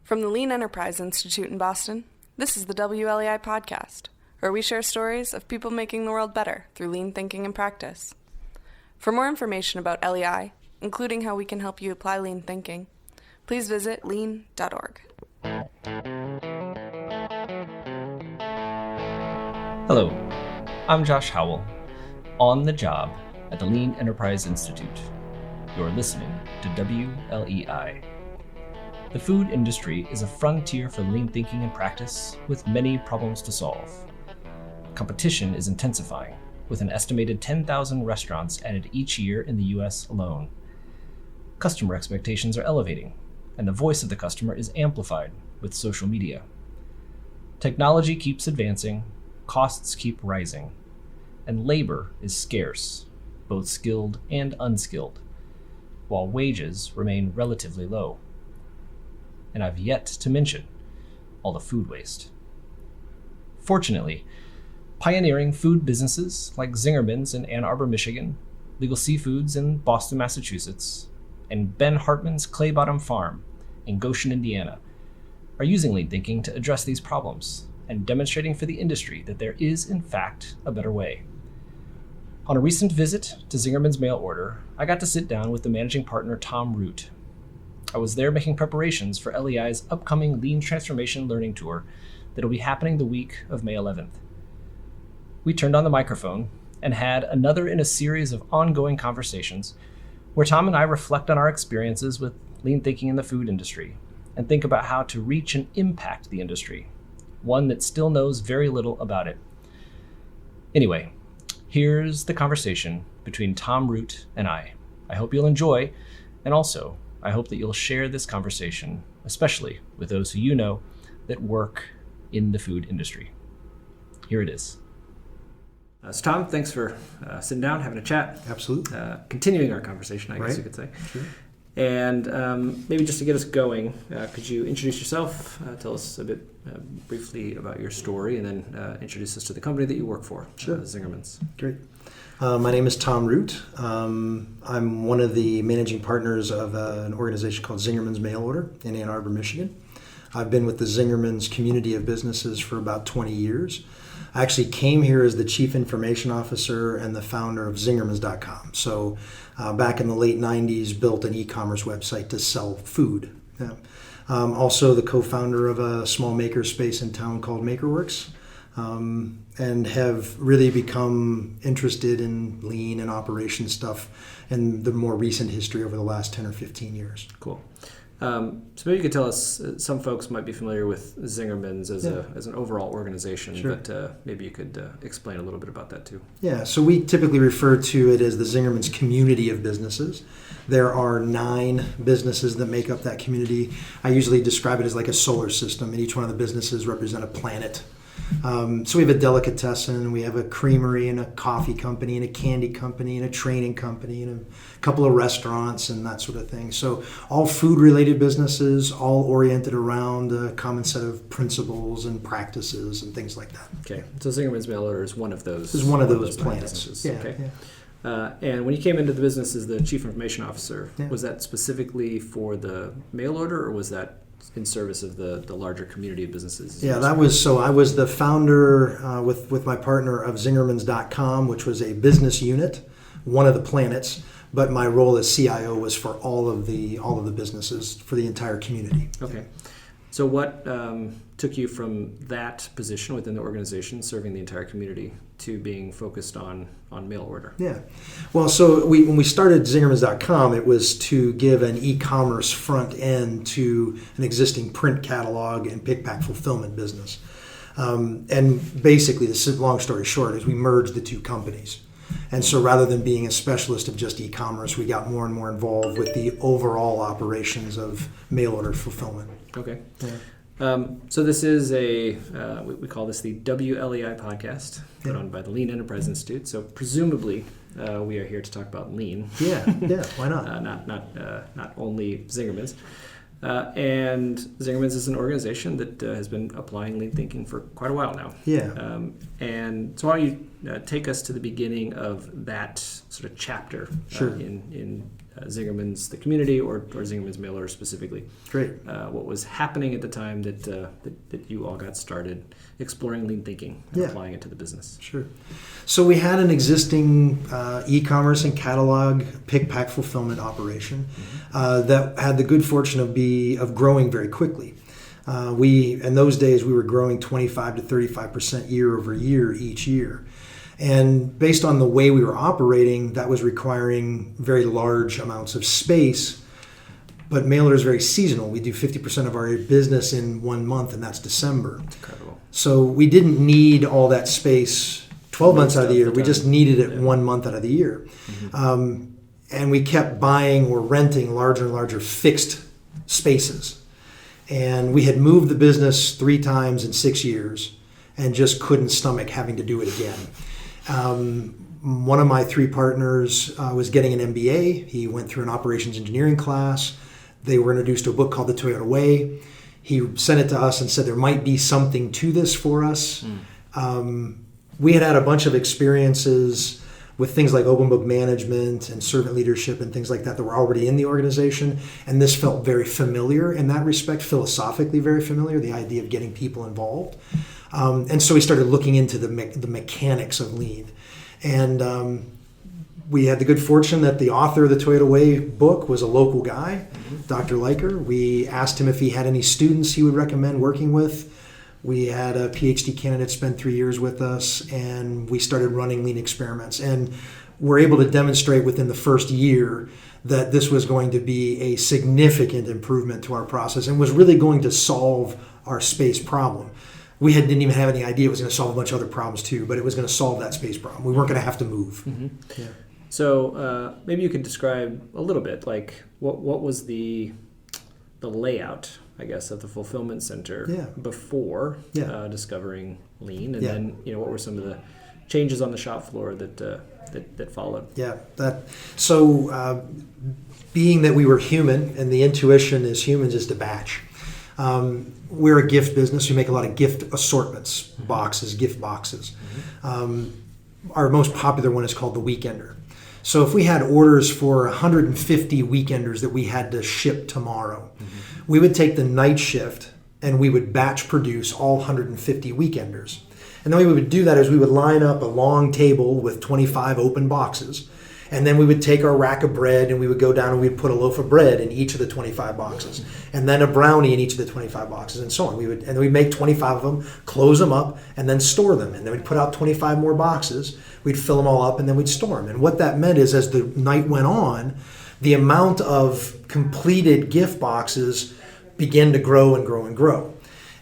From the Lean Enterprise Institute in Boston, this is the WLEI podcast, where we share stories of people making the world better through lean thinking and practice. For more information about LEI, including how we can help you apply lean thinking, please visit lean.org. Hello, I'm Josh Howell, on the job at the Lean Enterprise Institute. You're listening to WLEI. The food industry is a frontier for lean thinking and practice with many problems to solve. Competition is intensifying, with an estimated 10,000 restaurants added each year in the US alone. Customer expectations are elevating, and the voice of the customer is amplified with social media. Technology keeps advancing, costs keep rising, and labor is scarce, both skilled and unskilled, while wages remain relatively low. And I've yet to mention all the food waste. Fortunately, pioneering food businesses like Zingerman's in Ann Arbor, Michigan, Legal Seafoods in Boston, Massachusetts, and Ben Hartman's Clay Bottom Farm in Goshen, Indiana, are using lean thinking to address these problems and demonstrating for the industry that there is, in fact, a better way. On a recent visit to Zingerman's mail order, I got to sit down with the managing partner, Tom Root. I was there making preparations for LEI's upcoming Lean Transformation Learning Tour that'll be happening the week of May 11th. We turned on the microphone and had another in a series of ongoing conversations where Tom and I reflect on our experiences with lean thinking in the food industry and think about how to reach and impact the industry, one that still knows very little about it. Anyway, here's the conversation between Tom Root and I. I hope you'll enjoy, and also I hope that you'll share this conversation, especially with those who you know that work in the food industry. Here it is. So Tom, thanks for sitting down, having a chat. Absolutely. Continuing our conversation, I guess you could say. Sure. And maybe just to get us going, could you introduce yourself, tell us a bit briefly about your story, and then introduce us to the company that you work for, Sure. Zingerman's. Great. My name is Tom Root. I'm one of the managing partners of an organization called Zingerman's Mail Order in Ann Arbor, Michigan. I've been with the Zingerman's community of businesses for about 20 years. I actually came here as the chief information officer and the founder of Zingermans.com. So back in the late 90s, built an e-commerce website to sell food. Yeah. Also the co-founder of a small makerspace in town called Makerworks. And have really become interested in lean and operation stuff in the more recent history over the last 10 or 15 years. Cool. So maybe you could tell us, some folks might be familiar with Zingerman's as an overall organization, Sure. But maybe you could explain a little bit about that too. Yeah, so we typically refer to it as the Zingerman's community of businesses. There are 9 businesses that make up that community. I usually describe it as like a solar system, and each one of the businesses represent a planet. So we have a delicatessen, we have a creamery and a coffee company and a candy company and a training company and a couple of restaurants and that sort of thing. So all food-related businesses, all oriented around a common set of principles and practices and things like that. Okay, so Zingerman's Mail Order is one of those. It's one of those planets. businesses. Yeah, okay. Yeah. And when you came into the business as the chief information officer, Yeah. was that specifically for the mail order, or was that in service of the larger community of businesses? Yeah, I was the founder with my partner of Zingermans.com, which was a business unit, one of the planets, but my role as CIO was for all of the businesses for the entire community. Okay. So what took you from that position within the organization, serving the entire community, to being focused on mail order? Yeah. Well, so when we started Zingermans.com, it was to give an e-commerce front end to an existing print catalog and pick-pack fulfillment business. And basically, long story short, is we merged the two companies. And so rather than being a specialist of just e-commerce, we got more and more involved with the overall operations of mail order fulfillment. Okay. Yeah. So this is we call this the WLEI podcast, put on by the Lean Enterprise Institute. So presumably we are here to talk about lean. Yeah, why not? Not only Zingerman's. And Zingerman's is an organization that has been applying lean thinking for quite a while now. Yeah. And so why don't you take us to the beginning of that sort of chapter Sure. in Zingerman's the community or Zingerman's mail order specifically. Great. What was happening at the time that you all got started exploring lean thinking and applying it to the business? Sure. So we had an existing e-commerce and catalog pick-pack fulfillment operation that had the good fortune of growing very quickly. In those days, we were growing 25 to 35% year over year each year. And based on the way we were operating, that was requiring very large amounts of space. But mail order is very seasonal. We do 50% of our business in 1 month, and that's December. That's incredible. So we didn't need all that space 12 months out of the year. We just needed it 1 month out of the year. Mm-hmm. And we kept buying or renting larger and larger fixed spaces. And we had moved the business 3 times in 6 years and just couldn't stomach having to do it again. One of my 3 partners was getting an MBA. He went through an operations engineering class. They were introduced to a book called The Toyota Way. He sent it to us and said there might be something to this for us. We had a bunch of experiences with things like open book management and servant leadership and things like that were already in the organization. And this felt very familiar in that respect, philosophically very familiar, the idea of getting people involved. And so we started looking into the mechanics of lean. And we had the good fortune that the author of the Toyota Way book was a local guy, Dr. Leiker. We asked him if he had any students he would recommend working with. We had a PhD candidate spend 3 years with us, and we started running lean experiments. And we're able to demonstrate within the first year that this was going to be a significant improvement to our process and was really going to solve our space problem. We didn't even have any idea it was going to solve a bunch of other problems too, but it was going to solve that space problem. We weren't going to have to move. Mm-hmm. Yeah. So maybe you could describe a little bit, like what was the layout, I guess, of the fulfillment center before discovering lean, and then what were some of the changes on the shop floor that followed? Yeah, being that we were human, and the intuition as humans is to batch. We're a gift business. We make a lot of gift assortments, boxes, gift boxes. Our most popular one is called the Weekender. So if we had orders for 150 Weekenders that we had to ship tomorrow, we would take the night shift and we would batch produce all 150 Weekenders. And the way we would do that is we would line up a long table with 25 open boxes. And then we would take our rack of bread and we would go down and we'd put a loaf of bread in each of the 25 boxes. And then a brownie in each of the 25 boxes and so on. We'd make 25 of them, close them up, and then store them. And then we'd put out 25 more boxes. We'd fill them all up and then we'd store them. And what that meant is as the night went on, the amount of completed gift boxes began to grow and grow and grow.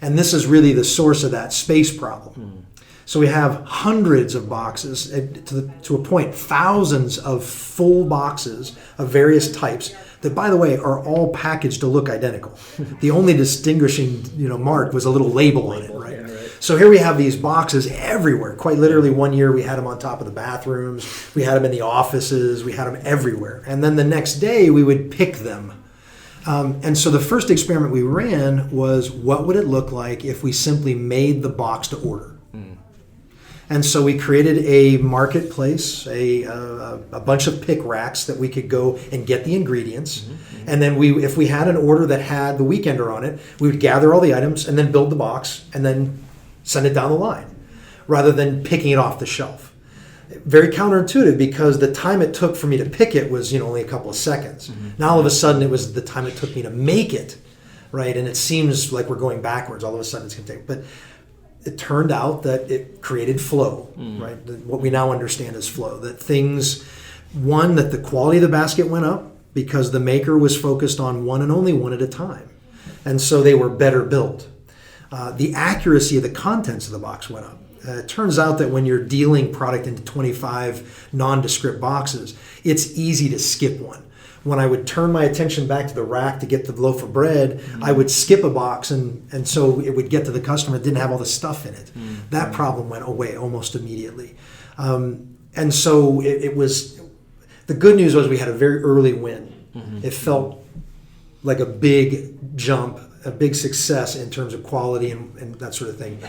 And this is really the source of that space problem. So we have hundreds of boxes, to a point, thousands of full boxes of various types that, by the way, are all packaged to look identical. The only distinguishing mark was a little label on it, right? Yeah, right? So here we have these boxes everywhere. Quite literally, one year we had them on top of the bathrooms. We had them in the offices. We had them everywhere. And then the next day we would pick them. And so the first experiment we ran was, what would it look like if we simply made the box to order? And so we created a marketplace, a bunch of pick racks that we could go and get the ingredients. And then if we had an order that had the Weekender on it, we would gather all the items and then build the box and then send it down the line rather than picking it off the shelf. Very counterintuitive because the time it took for me to pick it was only a couple of seconds. Now all of a sudden it was the time it took me to make it, right? And it seems like we're going backwards. All of a sudden it's going to take, but it turned out that it created flow, right? What we now understand as flow. That that the quality of the basket went up because the maker was focused on one and only one at a time. And so they were better built. The accuracy of the contents of the box went up. It turns out that when you're dealing product into 25 nondescript boxes, it's easy to skip one. When I would turn my attention back to the rack to get the loaf of bread, I would skip a box and so it would get to the customer. It didn't have all the stuff in it. That problem went away almost immediately. And so it was, the good news was we had a very early win. It felt like a big jump a big success in terms of quality and that sort of thing.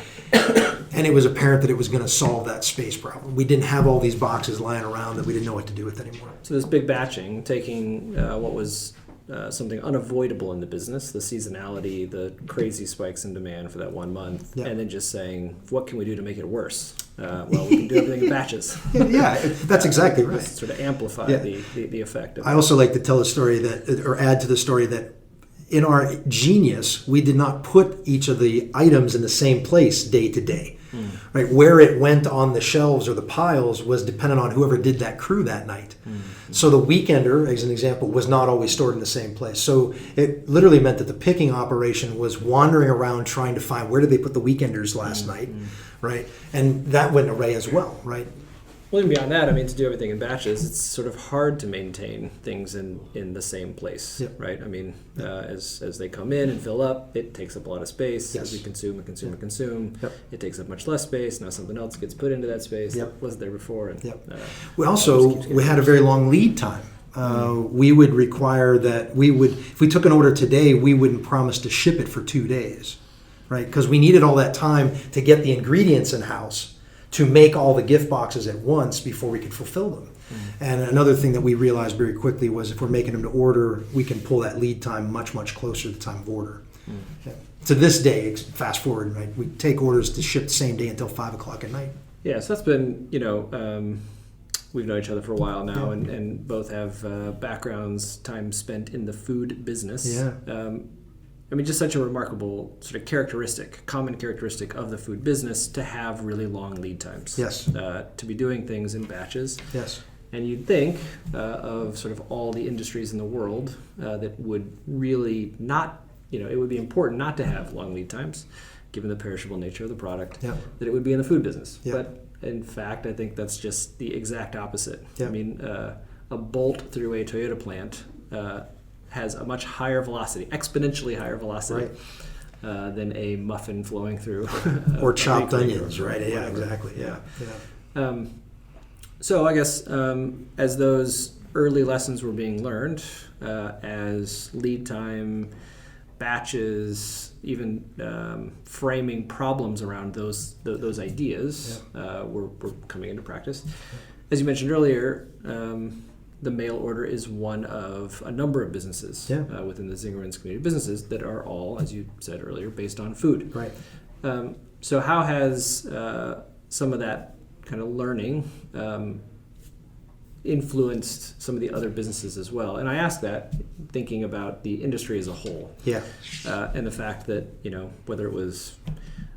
And it was apparent that it was going to solve that space problem. We didn't have all these boxes lying around that we didn't know what to do with anymore. So this big batching, taking what was something unavoidable in the business, the seasonality, the crazy spikes in demand for that 1 month, and then just saying, what can we do to make it worse? Well, we can do everything in batches. Yeah, that's exactly right. Sort of amplify the effect of it. I also like to tell a story that, or add to the story that in our genius, we did not put each of the items in the same place day to day. Right, where it went on the shelves or the piles was dependent on whoever did that crew that night. So the weekender, as an example, was not always stored in the same place. So it literally meant that the picking operation was wandering around trying to find where did they put the weekenders last night, right? And that went away as well, right? Well, even beyond that, I mean, to do everything in batches, it's sort of hard to maintain things in the same place, right? I mean, as they come in and fill up, it takes up a lot of space. As we consume and consume and consume, it takes up much less space. Now something else gets put into that space that wasn't there before. And, we had a very long lead time. We would require that if we took an order today, we wouldn't promise to ship it for 2 days, right? Because we needed all that time to get the ingredients in-house to make all the gift boxes at once before we could fulfill them. And another thing that we realized very quickly was if we're making them to order, we can pull that lead time much, much closer to the time of order. To this day, fast forward, right? We take orders to ship the same day until 5 o'clock at night. Yeah, so that's been, we've known each other for a while now and both have backgrounds, time spent in the food business. I mean, just such a remarkable sort of common characteristic of the food business to have really long lead times. To be doing things in batches. And you'd think of sort of all the industries in the world that would really not, it would be important not to have long lead times, given the perishable nature of the product, that it would be in the food business. But in fact, I think that's just the exact opposite. I mean, a bolt through a Toyota plant has a much higher velocity, exponentially higher velocity than a muffin flowing through. Or chopped onions, right? Yeah, exactly. So I guess as those early lessons were being learned, as lead time, batches, even framing problems around those ideas were coming into practice. As you mentioned earlier, the mail order is one of a number of businesses within the Zingerman's community businesses that are all, as you said earlier, based on food. Right. So how has some of that kind of learning influenced some of the other businesses as well? And I ask that thinking about the industry as a whole. And the fact that, whether it was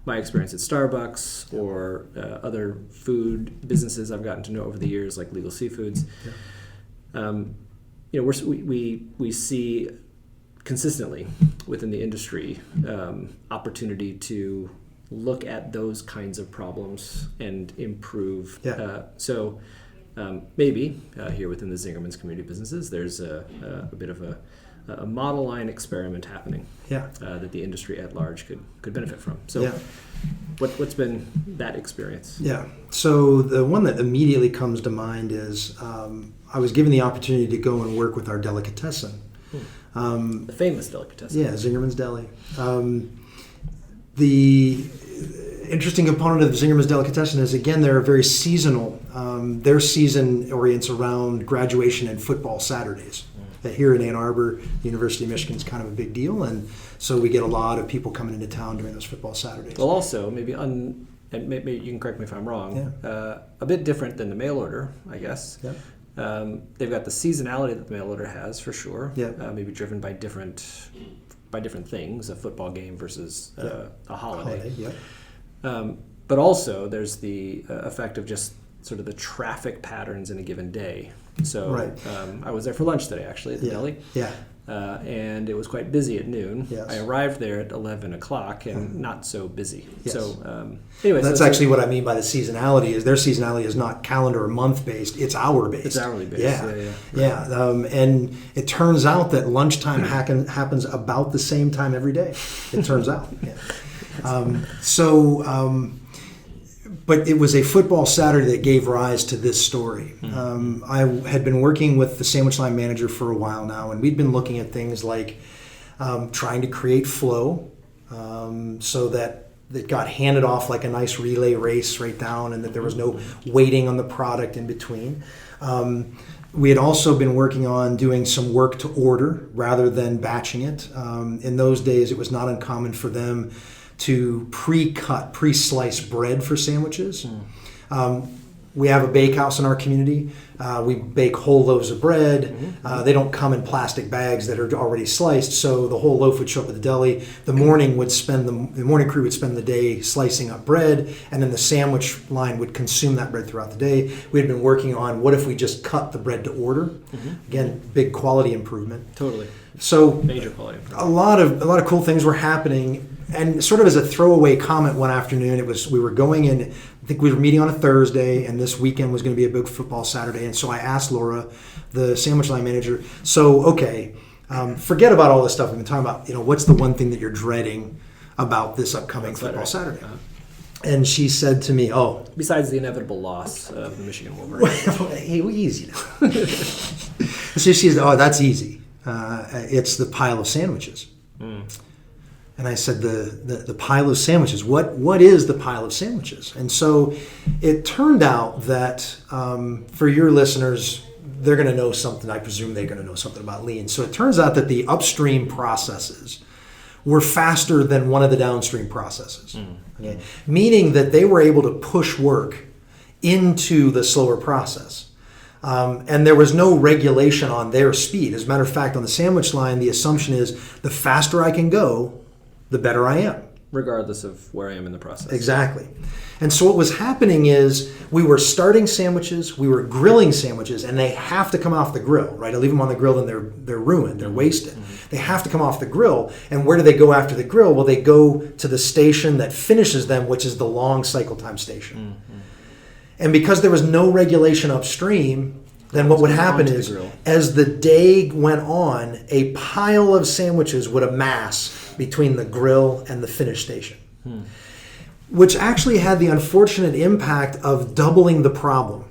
my experience at Starbucks or other food businesses I've gotten to know over the years, like Legal Seafoods, we see consistently within the industry opportunity to look at those kinds of problems and improve. So maybe here within the Zingerman's community businesses, there's a bit of a model line experiment happening that the industry at large could benefit from. So what's been that experience? So the one that immediately comes to mind is I was given the opportunity to go and work with our delicatessen. The famous delicatessen. Zingerman's Deli. The interesting component of Zingerman's Delicatessen is, again, they're very seasonal. Their season orients around graduation and football Saturdays. Here in Ann Arbor, the University of Michigan is kind of a big deal, and so we get a lot of people coming into town during those football Saturdays. Well, also, maybe you can correct me if I'm wrong, a bit different than the mail order, I guess. They've got the seasonality that the mail order has, for sure, maybe driven by different things, a football game versus a holiday. But also there's the effect of just sort of the traffic patterns in a given day. So I was there for lunch today, actually, at the deli. And it was quite busy at noon. I arrived there at 11 o'clock and not so busy. So anyway. That's actually what I mean by the seasonality. Is their seasonality is not calendar or month based, it's hour based. It's hourly based. And it turns out that lunchtime happens about the same time every day. It turns out. But it was a football Saturday that gave rise to this story. I had been working with the sandwich line manager for a while now, and we'd been looking at things like trying to create flow so that it got handed off like a nice relay race right down, and that there was no waiting on the product in between. We had also been working on doing some work to order rather than batching it. In those days, it was not uncommon for them to pre-slice bread for sandwiches. We have a bakehouse in our community. We bake whole loaves of bread. They don't come in plastic bags that are already sliced, so the whole loaf would show up at the deli. The morning crew would spend the day slicing up bread, and then the sandwich line would consume that bread throughout the day. We had been working on what if we just cut the bread to order. Again, big quality improvement. Totally. So Major quality improvement. A lot of cool things were happening. And sort of as a throwaway comment one afternoon, we were going in, I think we were meeting on a Thursday, and this weekend was going to be a big football Saturday. And so I asked Laura, the sandwich line manager, forget about all this stuff we've been talking about. What's the one thing that you're dreading about this upcoming football Saturday? And she said to me, besides the inevitable loss of the Michigan Wolverines. Easy now. So she said, that's easy. It's the pile of sandwiches. And I said, the pile of sandwiches, what is the pile of sandwiches? And so it turned out that for your listeners, they're going to know something. I presume they're going to know something about lean. So it turns out that the upstream processes were faster than one of the downstream processes. Okay? Meaning that they were able to push work into the slower process. And there was no regulation on their speed. As a matter of fact, on the sandwich line, the assumption is the faster I can go, the better I am. Regardless of where I am in the process. Exactly. And so what was happening is we were starting sandwiches, we were grilling sandwiches, and they have to come off the grill, right? I leave them on the grill and they're ruined, they're wasted. They have to come off the grill. And where do they go after the grill? Well, they go to the station that finishes them, which is the long cycle time station. And because there was no regulation upstream, then what would happen is, as the day went on, a pile of sandwiches would amass between the grill and the finish station, which actually had the unfortunate impact of doubling the problem.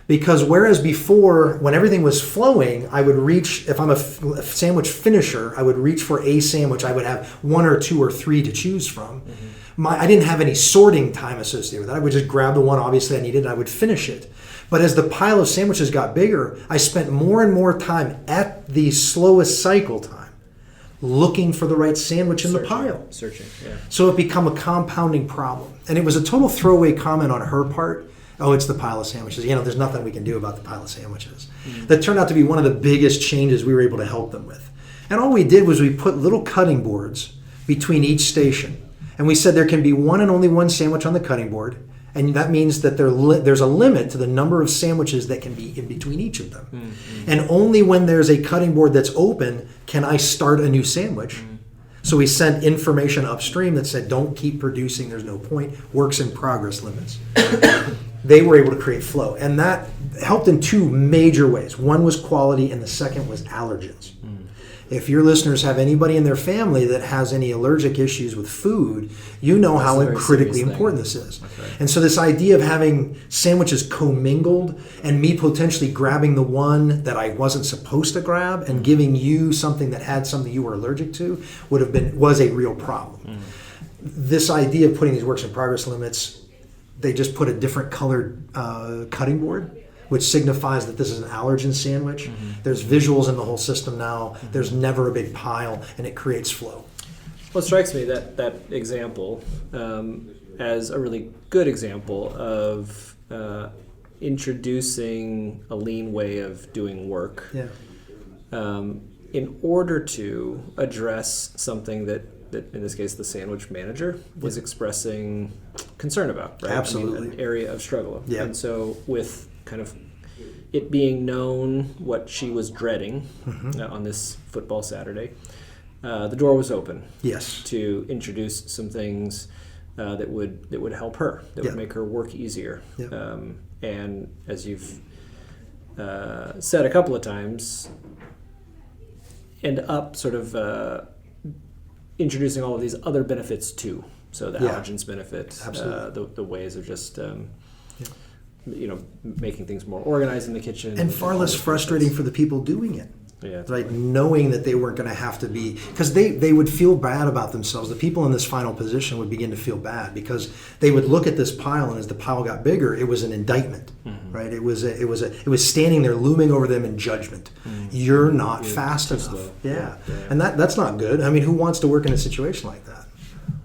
Because whereas before, when everything was flowing, I would reach, if I'm a sandwich finisher, I would reach for a sandwich. I would have one or two or three to choose from. I didn't have any sorting time associated with that. I would just grab the one obviously I needed and I would finish it. But as the pile of sandwiches got bigger, I spent more and more time at the slowest cycle time looking for the right sandwich in the pile. Searching, yeah. So it became a compounding problem. And it was a total throwaway comment on her part. It's the pile of sandwiches. There's nothing we can do about the pile of sandwiches. That turned out to be one of the biggest changes we were able to help them with. And all we did was we put little cutting boards between each station. And we said there can be one and only one sandwich on the cutting board. And that means that there's a limit to the number of sandwiches that can be in between each of them. And only when there's a cutting board that's open can I start a new sandwich. So we sent information upstream that said, don't keep producing, there's no point, works in progress limits. They were able to create flow. And that helped in two major ways. One was quality, and the second was allergens. If your listeners have anybody in their family that has any allergic issues with food, you know how critically important this is. Okay. And so this idea of having sandwiches commingled and me potentially grabbing the one that I wasn't supposed to grab and giving you something that had something you were allergic to was a real problem. This idea of putting these works in progress limits, they just put a different colored cutting board, which signifies that this is an allergen sandwich. There's visuals in the whole system now. There's never a big pile, and it creates flow. Well, it strikes me that example as a really good example of introducing a lean way of doing work in order to address something that in this case the sandwich manager was expressing concern about, right? Absolutely. An area of struggle. Yeah. And so with kind of it being known what she was dreading on this football Saturday, the door was open. Yes. To introduce some things that would help her, that would make her work easier. Yeah. And as you've said a couple of times, end up sort of introducing all of these other benefits too. So the allergens benefit, the ways of just making things more organized in the kitchen, and far less frustrating for the people doing it. right? totally. Knowing that they weren't going to have to be, because they would feel bad about themselves. The people in this final position would begin to feel bad because they would look at this pile, and as the pile got bigger, it was an indictment, right? It was standing there looming over them in judgment. You're not fast enough. slow. Yeah. And that's not good. I mean, who wants to work in a situation like that?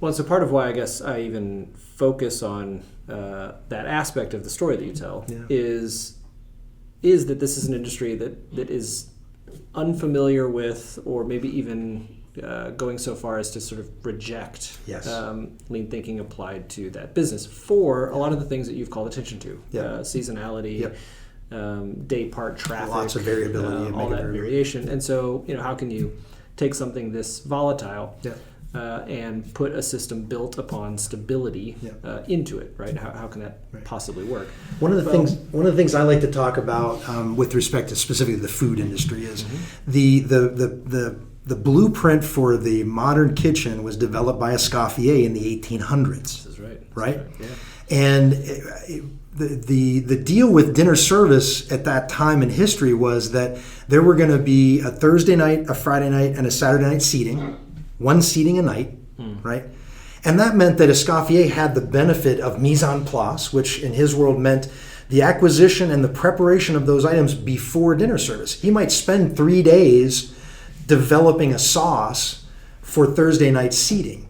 Well, so part of why I guess I even focus on that aspect of the story that you tell is that this is an industry that is unfamiliar with, or maybe even going so far as to sort of reject lean thinking applied to that business for a lot of the things that you've called attention to, seasonality, day part traffic, Lots of variability, all that variation. And so, how can you take something this volatile and put a system built upon stability into it, right? How can that possibly work? One of the things I like to talk about with respect to specifically the food industry is the blueprint for the modern kitchen was developed by Escoffier in the 1800s. This is right. Right? Yeah. And the deal with dinner service at that time in history was that there were going to be a Thursday night, a Friday night, and a Saturday night seating, one seating a night, right? And that meant that Escoffier had the benefit of mise en place, which in his world meant the acquisition and the preparation of those items before dinner service. He might spend 3 days developing a sauce for Thursday night seating.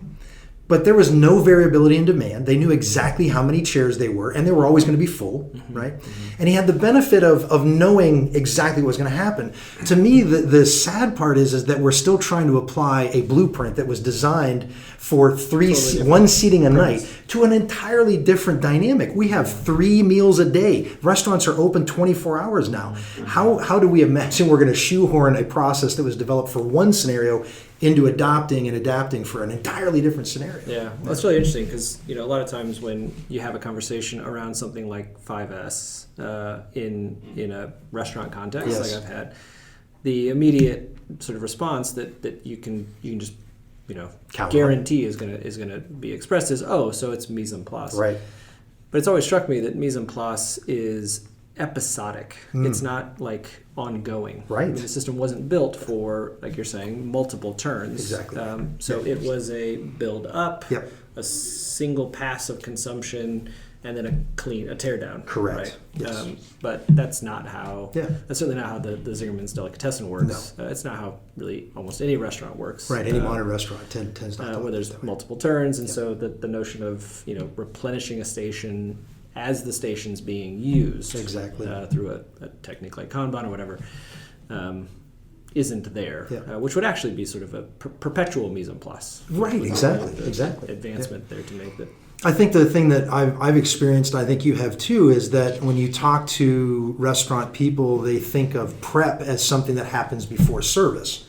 But there was no variability in demand. They knew exactly how many chairs they were, and they were always going to be full, right? And he had the benefit of knowing exactly what was going to happen. To me, the sad part is that we're still trying to apply a blueprint that was designed for one seating a night to an entirely different dynamic. We have 3 meals a day. Restaurants are open 24 hours now. How do we imagine we're going to shoehorn a process that was developed for one scenario into adopting and adapting for an entirely different scenario? Yeah, well, that's really interesting because a lot of times when you have a conversation around something like 5S in a restaurant context, like I've had, the immediate sort of response that you can just guarantee is gonna be expressed is, oh, so it's mise en place, right? But it's always struck me that mise en place is episodic. It's not like ongoing. Right. I mean, the system wasn't built for, like you're saying, multiple turns. Exactly. So it was a build up, Yep. a single pass of consumption, and then a tear down. Correct. Right. Yes. But that's not how. Yeah. That's certainly not how the Zingerman's delicatessen works. No. It's not how really almost any restaurant works. Right. Any modern restaurant tends not to. Where there's multiple turns, and so the notion of replenishing a station as the station's being used through a technique like Kanban or whatever, isn't there, which would actually be sort of a perpetual mise en place. Right, exactly. Advancement there to make that. I think the thing that I've experienced, I think you have too, is that when you talk to restaurant people, they think of prep as something that happens before service.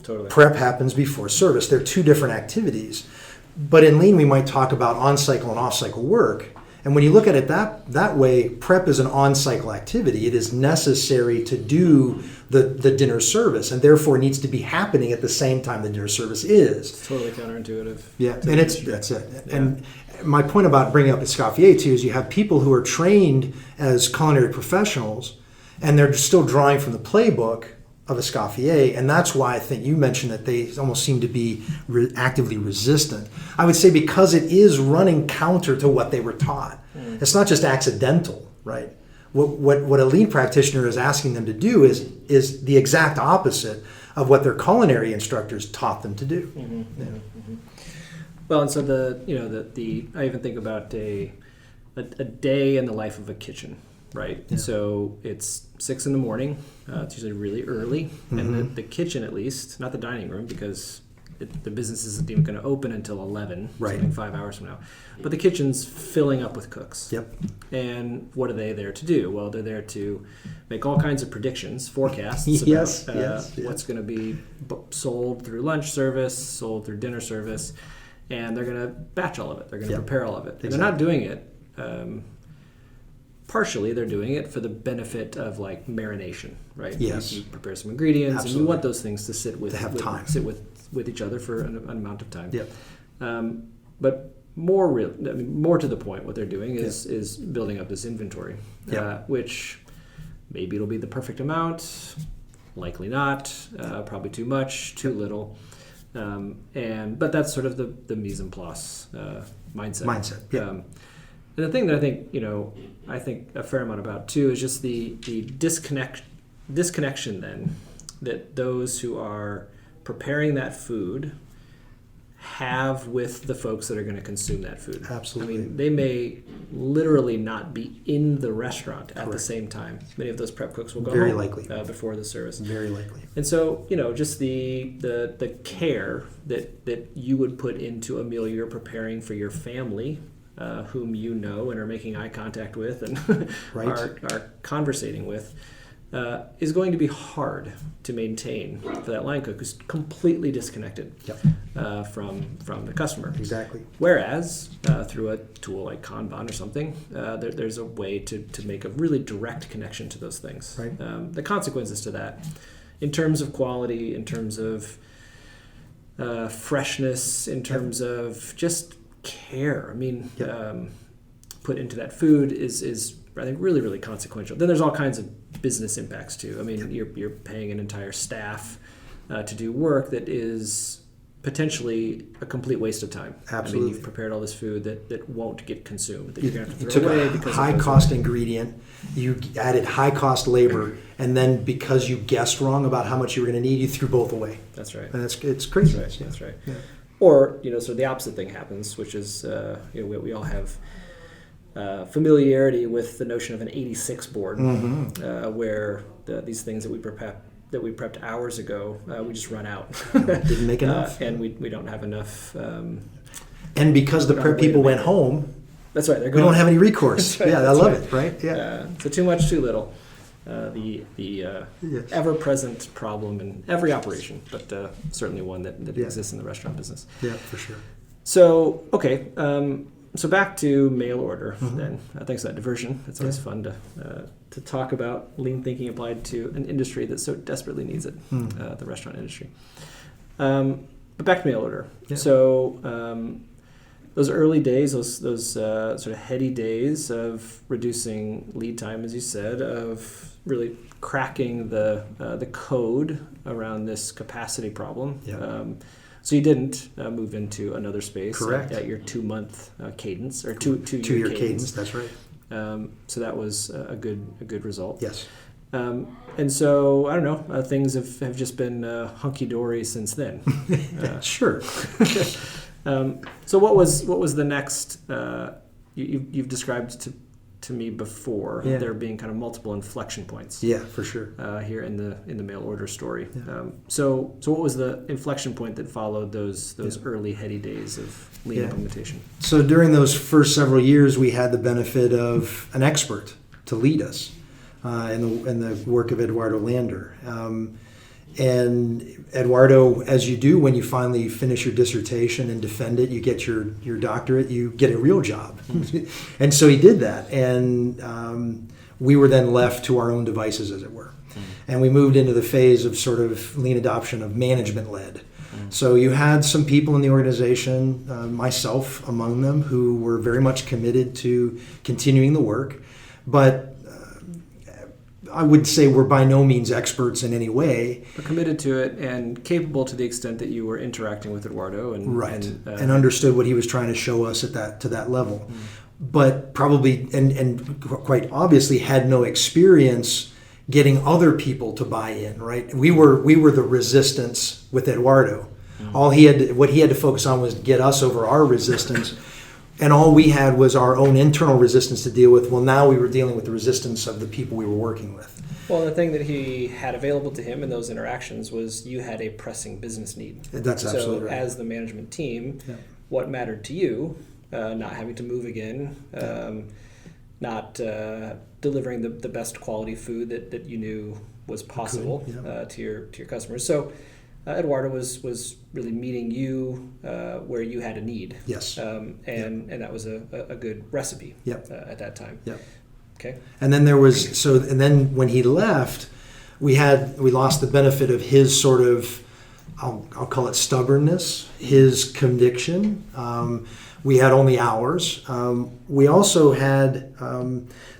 Totally. Prep happens before service. They're two different activities. But in Lean, we might talk about on-cycle and off-cycle work. And when you look at it that way, prep is an on-cycle activity. It is necessary to do the dinner service, and therefore needs to be happening at the same time the dinner service is. It's totally counterintuitive. Yeah, and that's it. Yeah. And my point about bringing up Escoffier too is you have people who are trained as culinary professionals, and they're still drawing from the playbook of Escoffier, and that's why I think you mentioned that they almost seem to be actively resistant. I would say because it is running counter to what they were taught. It's not just accidental, right? What a lean practitioner is asking them to do is the exact opposite of what their culinary instructors taught them to do. Well, and so the I even think about a day in the life of a kitchen. Right. Yeah. So it's 6 a.m. It's usually really early. And the kitchen, at least, not the dining room, because the business isn't even going to open until 11, right. 5 hours from now. But the kitchen's filling up with cooks. Yep. And what are they there to do? Well, they're there to make all kinds of predictions, forecasts about what's going to be sold through lunch service, sold through dinner service, and they're going to batch all of it. They're going to prepare all of it. And they're not doing it. Partially, they're doing it for the benefit of like marination, right? Yes. You prepare some ingredients, Absolutely. And you want those things to sit with each other for an amount of time. Yep. But more to the point, what they're doing is building up this inventory, which maybe it'll be the perfect amount. Likely not. Probably too much, too little. But that's sort of the mise en place mindset. Yeah. And the thing that I think a fair amount about too is just the disconnection then that those who are preparing that food have with the folks that are going to consume that food. Absolutely. I mean, they may literally not be in the restaurant at Correct. the same time. Many of those prep cooks will go Very home likely. Before the service. Very likely. And so, just the care that you would put into a meal you're preparing for your family, whom you know and are making eye contact with and Right. are conversating with, is going to be hard to maintain for that line cook who's completely disconnected from the customer. Exactly. Whereas through a tool like Kanban or something, there's a way to make a really direct connection to those things. Right. The consequences to that, in terms of quality, in terms of freshness, in terms of just care. I mean, put into that food is I think really, really consequential. Then there's all kinds of business impacts too. I mean, you're paying an entire staff to do work that is potentially a complete waste of time. Absolutely. I mean, you've prepared all this food that won't get consumed, that you're going to have to You throw took away a because high-cost ingredient, you added high-cost labor, and then because you guessed wrong about how much you were going to need, you threw both away. That's right. And it's crazy. That's right. Yeah. That's right. Yeah. Or so the opposite thing happens, which is we all have familiarity with the notion of an 86 board, where these things that we prepped hours ago, we just run out. Didn't make enough. And we don't have enough. And because the prep people went home, that's right. we don't have any recourse. Right, I love it. Right? Yeah. So too much, too little. The Yes. ever-present problem in every operation, but certainly one that Yeah. exists in the restaurant business. Yeah, for sure. So, okay. So back to mail order then. Thanks for that diversion. It's always fun to talk about lean thinking applied to an industry that so desperately needs it, the restaurant industry. But back to mail order. Yeah. So those early days, those sort of heady days of reducing lead time, as you said, of really cracking the code around this capacity problem. Yeah. So you didn't move into another space. Correct. At your 2-month cadence or two-year cadence. That's right. So that was a good result. Yes. And so I don't know. Things have just been hunky dory since then. Sure. So what was the next? You've described to me before there being kind of multiple inflection points. Yeah, for sure. Here in the mail order story. Yeah. So what was the inflection point that followed those early heady days of lean implementation? So during those first several years, we had the benefit of an expert to lead us in the work of Eduardo Lander. And Eduardo, as you do when you finally finish your dissertation and defend it, you get your doctorate, you get a real job. And so he did that. And we were then left to our own devices, as it were. And we moved into the phase of sort of lean adoption of management-led. So you had some people in the organization, myself among them, who were very much committed to continuing the work. But I would say we're by no means experts in any way. But committed to it and capable to the extent that you were interacting with Eduardo and understood what he was trying to show us to that level. But probably and quite obviously had no experience getting other people to buy in, right? We were the resistance with Eduardo. What he had to focus on was get us over our resistance. And all we had was our own internal resistance to deal with. Well, now we were dealing with the resistance of the people we were working with. Well, the thing that he had available to him in those interactions was you had a pressing business need. That's absolutely right. So as the management team, what mattered to you, not having to move again, not delivering the best quality food that you knew was possible to your customers. So Eduardo was really meeting you where you had a need. Yes. And that was a good recipe at that time. Yep. Okay. And then then when he left, we lost the benefit of his sort of, I'll call it stubbornness, his conviction. We had only hours. We also had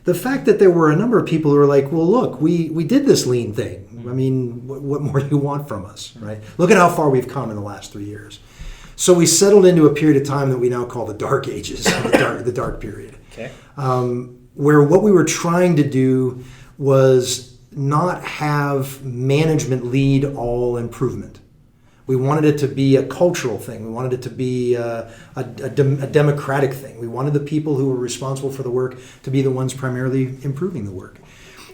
the fact that there were a number of people who were like, well, look, we did this lean thing. I mean, what more do you want from us, right? Look at how far we've come in the last 3 years. So we settled into a period of time that we now call the dark ages, the dark period. Okay. Where what we were trying to do was not have management lead all improvement. We wanted it to be a cultural thing. We wanted it to be a democratic thing. We wanted the people who were responsible for the work to be the ones primarily improving the work.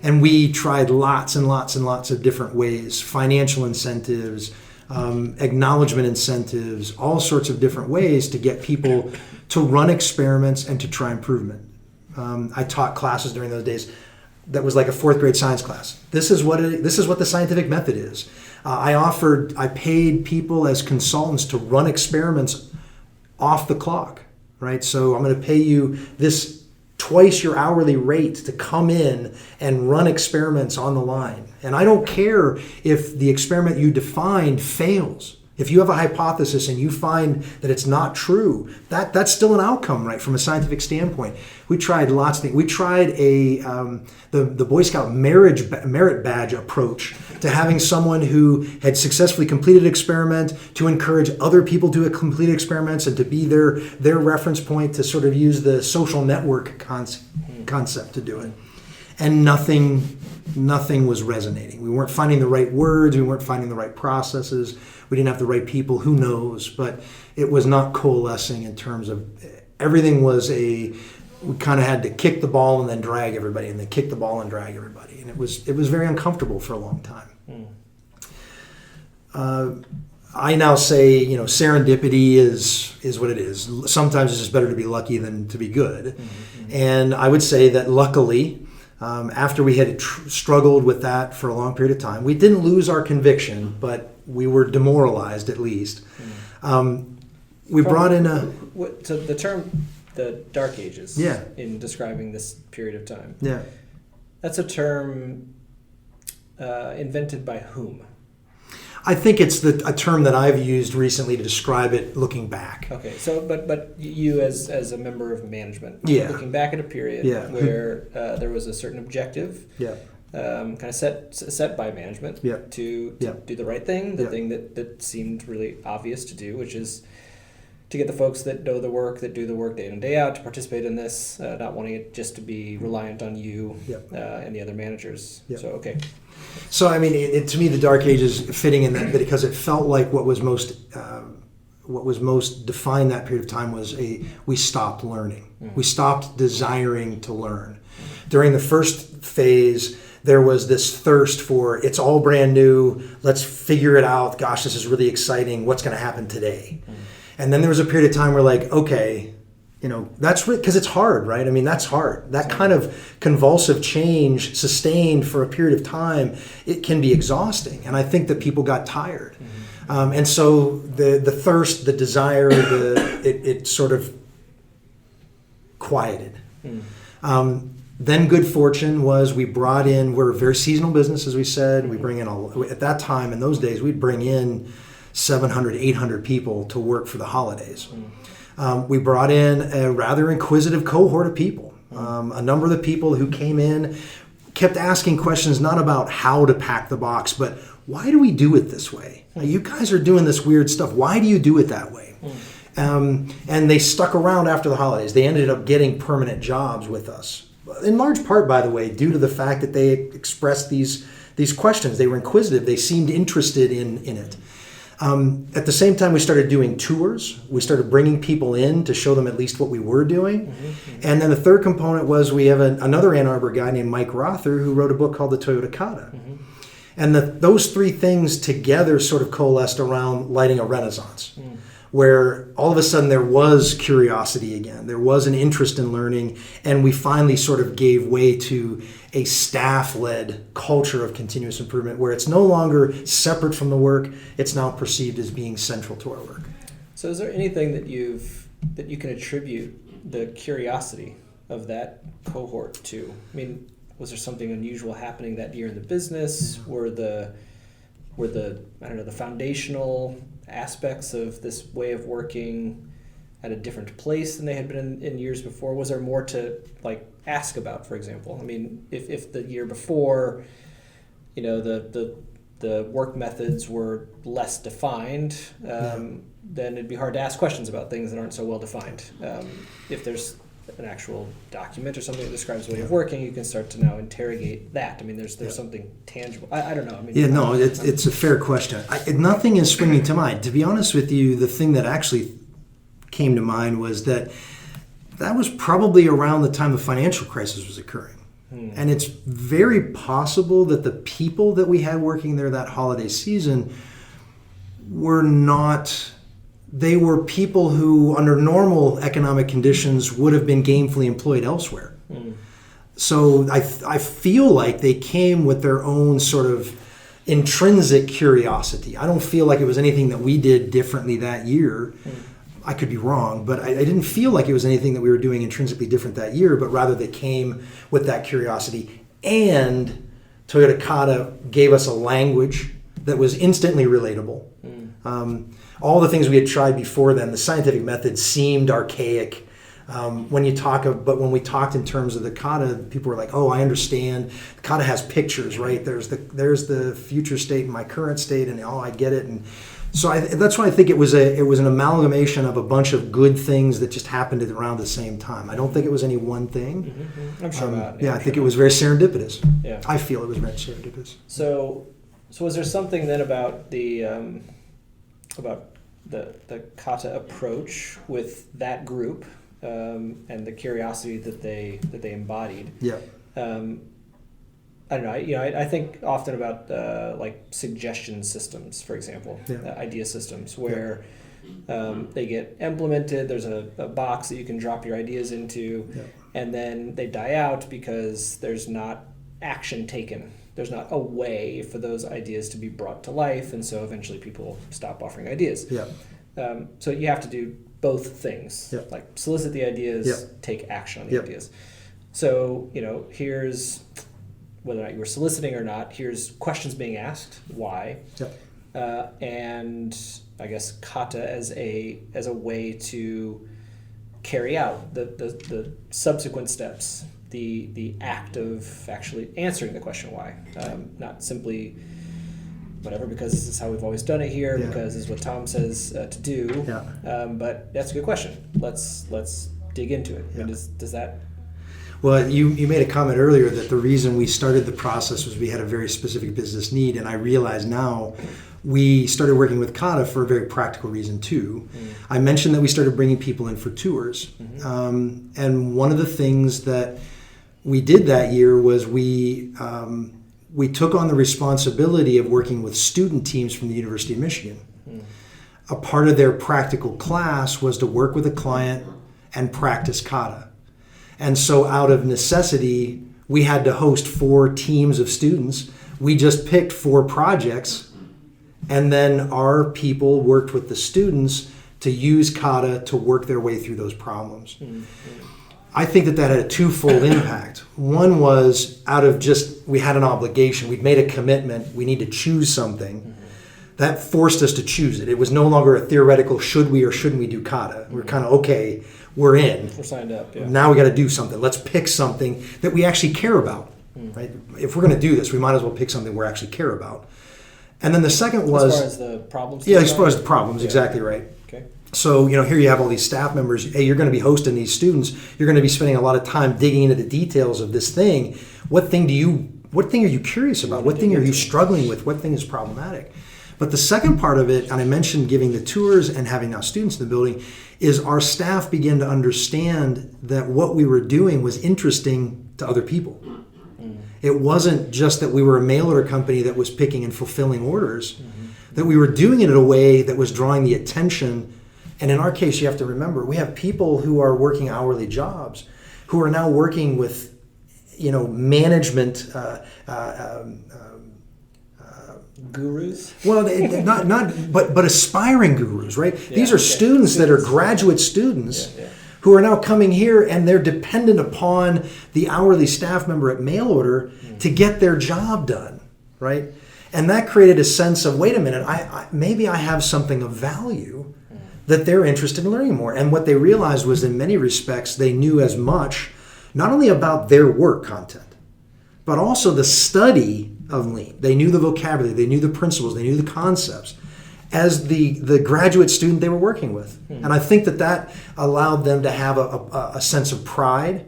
And we tried lots and lots and lots of different ways, financial incentives, acknowledgement incentives, all sorts of different ways to get people to run experiments and to try improvement. I taught classes during those days that was like a fourth grade science class. This is what the scientific method is. I paid people as consultants to run experiments off the clock, right? So I'm going to pay you this twice your hourly rate to come in and run experiments on the line. And I don't care if the experiment you defined fails. If you have a hypothesis and you find that it's not true, that's still an outcome, right, from a scientific standpoint. We tried lots of things. We tried the Boy Scout merit badge approach to having someone who had successfully completed an experiment to encourage other people to complete experiments and to be their reference point to sort of use the social network concept to do it. And nothing was resonating. We weren't finding the right words. We weren't finding the right processes. We didn't have the right people. Who knows? But it was not coalescing in terms of everything we kind of had to kick the ball and then drag everybody, and then kick the ball and drag everybody. And it was very uncomfortable for a long time. I now say, serendipity is what it is. Sometimes it's just better to be lucky than to be good. Mm-hmm. And I would say that luckily, after we had struggled with that for a long period of time, we didn't lose our conviction, but we were demoralized at least. Brought in so the term the Dark Ages, in describing this period of time. Yeah, that's a term invented by whom? I think it's a term that I've used recently to describe it looking back. Okay, so but you as a member of management, looking back at a period where there was a certain objective, kind of set by management to do the right thing, the thing that seemed really obvious to do, which is to get the folks that know the work, that do the work day in and day out, to participate in this, not wanting it just to be reliant on you and the other managers. So, okay. So, I mean, to me, the Dark Ages fitting in that because it felt like what was most defined that period of time was we stopped learning. Mm-hmm. We stopped desiring to learn. During the first phase, there was this thirst for it's all brand new. Let's figure it out. Gosh, this is really exciting. What's going to happen today? Mm-hmm. And then there was a period of time where like, okay, that's because it's hard, right? I mean, that's hard. That kind of convulsive change sustained for a period of time, it can be exhausting. And I think that people got tired. Mm-hmm. And so the thirst, the desire, it sort of quieted. Mm. Then good fortune was we're a very seasonal business, as we said. Mm-hmm. We bring in, at that time, in those days, we'd bring in 700, 800 people to work for the holidays. We brought in a rather inquisitive cohort of people. A number of the people who came in kept asking questions not about how to pack the box, but why do we do it this way? You guys are doing this weird stuff. Why do you do it that way? And they stuck around after the holidays. They ended up getting permanent jobs with us. In large part, by the way, due to the fact that they expressed these questions. They were inquisitive. They seemed interested in it. At the same time, we started doing tours. We started bringing people in to show them at least what we were doing. Mm-hmm. And then the third component was we have another Ann Arbor guy named Mike Rother who wrote a book called The Toyota Kata. Mm-hmm. And those three things together sort of coalesced around lighting a renaissance, where all of a sudden there was curiosity again. There was an interest in learning, and we finally sort of gave way to a staff-led culture of continuous improvement where it's no longer separate from the work, it's now perceived as being central to our work. So is there anything that you can attribute the curiosity of that cohort to? I mean, was there something unusual happening that year in the business? Were the foundational aspects of this way of working at a different place than they had been in years before? Was there more to like ask about, for example? I mean, if the year before, you know, the work methods were less defined, then it'd be hard to ask questions about things that aren't so well defined. If there's an actual document or something that describes the way of working, you can start to now interrogate that. I mean, there's something tangible. I don't know. I mean, it's a fair question. Nothing is springing to mind. To be honest with you, the thing that actually came to mind was that was probably around the time the financial crisis was occurring. And it's very possible that the people that we had working there that holiday season they were people who, under normal economic conditions, would have been gainfully employed elsewhere. So I feel like they came with their own sort of intrinsic curiosity. I don't feel like it was anything that we did differently that year. I could be wrong, but I didn't feel like it was anything that we were doing intrinsically different that year, but rather they came with that curiosity. And Toyota Kata gave us a language that was instantly relatable. All the things we had tried before then, the scientific method seemed archaic. But when we talked in terms of the kata, people were like, "Oh, I understand. The kata has pictures, right? There's the future state and my current state, and I get it." And so that's why I think it was an amalgamation of a bunch of good things that just happened at around the same time. I don't think it was any one thing. I'm sure not. I think it was very serendipitous. Yeah. I feel it was very serendipitous. So was there something then about the kata approach with that group and the curiosity that they embodied? Yeah. I don't know. I think often about like suggestion systems, for example, idea systems where they get implemented. There's a box that you can drop your ideas into, and then they die out because there's not action taken. There's not a way for those ideas to be brought to life, and so eventually people stop offering ideas. So you have to do both things, like solicit the ideas, take action on the ideas. So, here's, whether or not you were soliciting or not, here's questions being asked, why, and I guess kata as a way to carry out the subsequent steps, the act of actually answering the question why, not simply whatever, because this is how we've always done it here, because this is what Tom says to do. But that's a good question. Let's dig into it. I mean, does that? Well, you made a comment earlier that the reason we started the process was we had a very specific business need, and I realize now we started working with Kata for a very practical reason too. I mentioned that we started bringing people in for tours, and one of the things that we did that year was we took on the responsibility of working with student teams from the University of Michigan. A part of their practical class was to work with a client and practice kata. And so out of necessity, we had to host 4 teams of students. We just picked 4 projects, and then our people worked with the students to use kata to work their way through those problems. I think that had a twofold impact. One was we had an obligation. We'd made a commitment. We need to choose something. That forced us to choose it. It was no longer a theoretical should we or shouldn't we do kata. We're kind of, okay, we're in. We're signed up. Yeah. Now we got to do something. Let's pick something that we actually care about. Right? If we're going to do this, we might as well pick something we actually care about. And then the second was... As far as the problems? Yeah, as far as the problems, exactly right. Okay. So, here you have all these staff members. Hey, you're going to be hosting these students. You're going to be spending a lot of time digging into the details of this thing. What thing are you curious about? What thing are you struggling with? What thing is problematic? But the second part of it, and I mentioned giving the tours and having now students in the building, is our staff began to understand that what we were doing was interesting to other people. It wasn't just that we were a mail order company that was picking and fulfilling orders, that we were doing it in a way that was drawing the attention. And in our case, you have to remember, we have people who are working hourly jobs who are now working with, management gurus? Well, but aspiring gurus, right? These are students that are graduate students who are now coming here, and they're dependent upon the hourly staff member at mail order to get their job done, right? And that created a sense of, wait a minute, maybe I have something of value that they're interested in learning more. And what they realized was, in many respects, they knew as much, not only about their work content, but also the study of Lean. They knew the vocabulary, they knew the principles, they knew the concepts as the graduate student they were working with. And I think that allowed them to have a sense of pride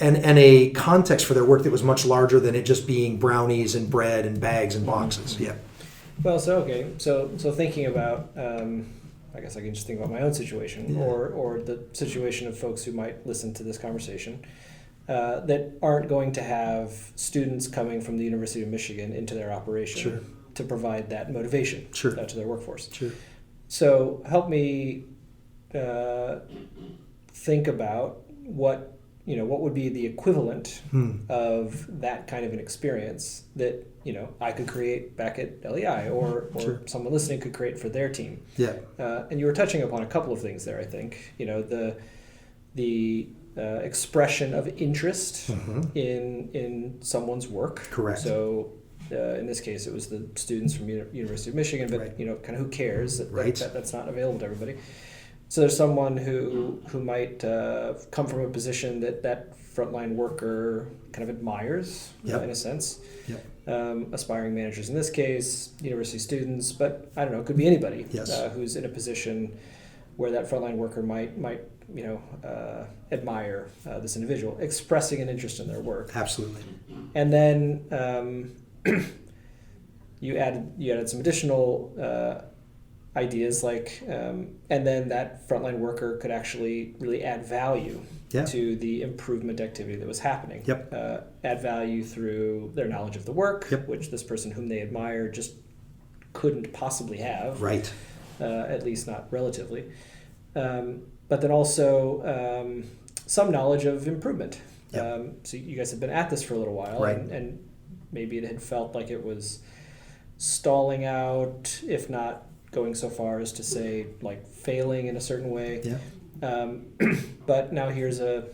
and a context for their work that was much larger than it just being brownies and bread and bags and boxes. Yeah. Well, so thinking about, I guess I can just think about my own situation, or the situation of folks who might listen to this conversation, that aren't going to have students coming from the University of Michigan into their operation to provide that motivation to their workforce. So help me think about what would be the equivalent of that kind of an experience that I could create back at LEI, or someone listening could create for their team. Yeah. And you were touching upon a couple of things there. I think the expression of interest in someone's work. Correct. So in this case, it was the students from University of Michigan, but kind of who cares that that's not available to everybody. So there's someone who might come from a position that frontline worker kind of admires, in a sense. Aspiring managers in this case, university students, but I don't know, it could be anybody who's in a position where that frontline worker might admire this individual, expressing an interest in their work. Absolutely. And then you added some additional ideas like, and then that frontline worker could actually really add value to the improvement activity that was happening. Add value through their knowledge of the work, which this person whom they admire just couldn't possibly have. At least not relatively. But then also some knowledge of improvement. So you guys have been at this for a little while, and maybe it had felt like it was stalling out, if not going so far as to say like failing in a certain way. But now here's a